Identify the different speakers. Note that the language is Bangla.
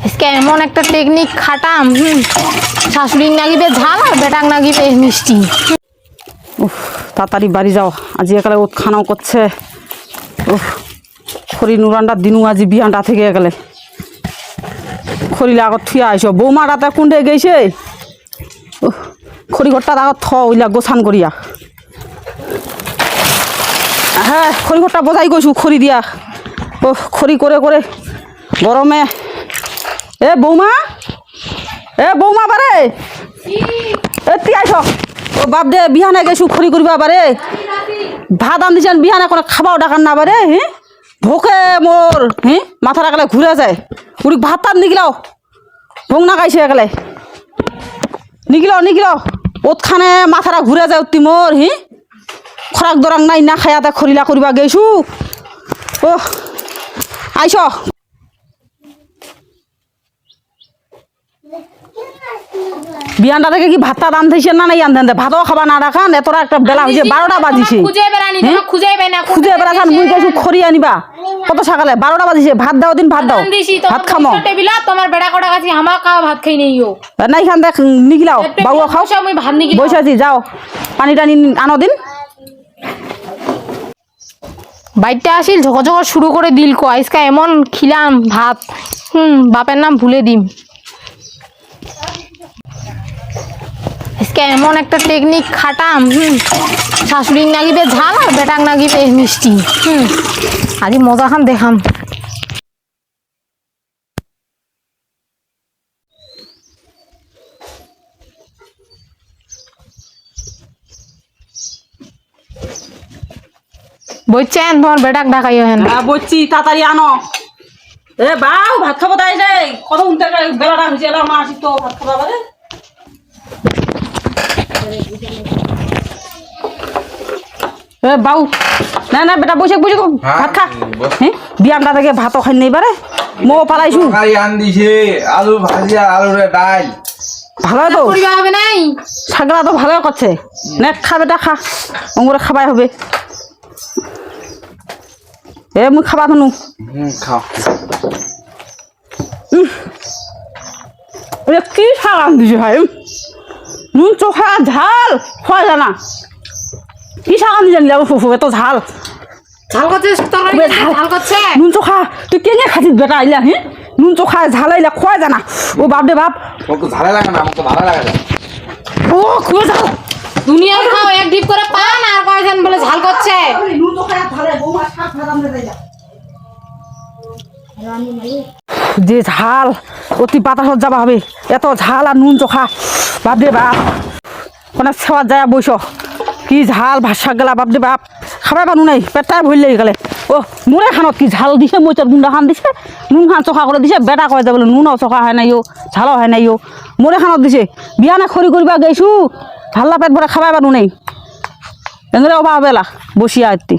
Speaker 1: আজকে এমন একটা টেকনিক খাটাম, শাশুড়ির নাগিবে ঝাল আর বেটাক নাগিবে মিষ্টি।
Speaker 2: উফ, তাড়াতাড়ি বাড়ি যাও, আজি একালে ওত খানাও করছে। উফ, খড়ি নুরানটা দিনু আজি বিয়ানটা থেকে গেলে খড়িলে আগত থুয়া আইস বৌমা রাতে কুণ্ডে গেছে। খড়ি ঘরটা আগত থ ওইলা গোছান করিয়া। হ্যাঁ, খড়ি ঘরটা বজাই গৈছো খড়ি দিয়া। ও খড়ি করে করে গরমে। এ বৌমা বারে এতি আইস। ও বাপ দে বিহানে গেছু খড়ি করিবা বারে। ভাত আনদিছেন বিহানে কোনো খাবাও ডাকান না বারে। হ্যাঁ ভোকে মোর মাথাটা গেলে ঘুরে যায়। উড়ি ভাত টান নিগিলাও ভোগ না গাইছে একালে নিগিলাও ওতখানে মাথাটা ঘুরে যায় উত্তি মোর। খরাক দরাং নাই না খায়াতে খরিলা করিবা গেছু। ও আইস বিয়ানটা থেকে কি ভাতটা দান থাইছে না নাই আনতেন ভাতও খাবা না রাখান। এতটা একটা বেলা হয়েছে 12টা বাজিছে। খুঁজে বেড়াখান মুই গেছু খড়ি আনিবা কত সকালে 12টা বাজিছে। ভাত দাও দিন ভাত দাও ভাত খামো
Speaker 1: তোমার বেড়া কটা কাছে আমার খাওয়া ভাত খাই নেইও
Speaker 2: নাই খান দেখ নিগিলাও বাবু খাও
Speaker 1: ভাত নিগি
Speaker 2: বৈশাছি যাও পানি টানি আনো দিন।
Speaker 1: বাইরটা আসিল ঝকঝক শুরু করে দিল কো আজকে এমন খিলাম ভাত। বাপের নাম ভুলে দিম। আজকে এমন একটা টেকনিক খাটাম, শাশুড়ির নাগিবে ঝাল আর বেটাক নাগিবে মিষ্টি। আজি মজা খান দেখাম। বলছেন তোমার বেটাক ডাকাই হেন।
Speaker 2: হ্যাঁ বলছি তাড়াতাড়ি আনো। এ বাউ ভাত খাবো তাই রে কত বেলাটা হয়েছে মা আসি তো ভাত খাবা বারে। এ বাউ না বেটা বসে ভাত খা। হ্যাঁ বিয়ানটা থেকে ভাতও খাই নেই বারে মো পালাইছু।
Speaker 3: আলু ভাজিয়া আলু ডাল
Speaker 2: ভালো তো
Speaker 1: হবে নাই
Speaker 2: ছাগলা তো ভালো করছে। নে খা বেটা খা অঙ্গুরে খাবাই হবে। এ মুই খাবা থানু
Speaker 3: খাও
Speaker 2: কি শাক আনদিছে ভাই নুন চোখা ঝাল খোয়া জানা কি শাক আনদিছে ফুফু এত ঝাল
Speaker 1: ঝাল করছে ঝাল করছে
Speaker 2: নুন চোখা তুই কেনে খাচ্ছিস বেটা আইলা নুন চোখা ঝাল আইলা খোয়া জানা। ও বাপ দে বাপ
Speaker 3: তো ঝালে লাগে না আমাকে ভালো লাগে না।
Speaker 2: ও খুব ঝাল
Speaker 1: দুনিয়ার খাও এক ডিপ করে পান আর কয়জন বলে ঝাল করছে।
Speaker 2: নুন চোখা ঝালে বৌমা শাক ভাজাম দে যা যে ঝাল অতি বাতাসত যাবা হবে এত ঝাল আর নুন চোখা বাপ দে বাপ মানে সেওয়া যায় বইস কি ঝাল ভাষা গেলা বাপ দে বাপ খাবাই পানু নাই পেটটাই ভরি লাগি গেলে। ও নুনে খানত কি ঝাল দিছে মই তোর গুন্ডা খান দিছে নুন খান চোখা করে দিছে বেটা কয় যে বলে নুনও চোখা হয় নাই ঝালও হয় নাই মোরে খানত দিছে বিয়ানে খড়ি করিবা গেছু ঝাল্লা পেট ভরে খাবাই পানু নাই এনে অভাব বেলা বসিয়া এতি।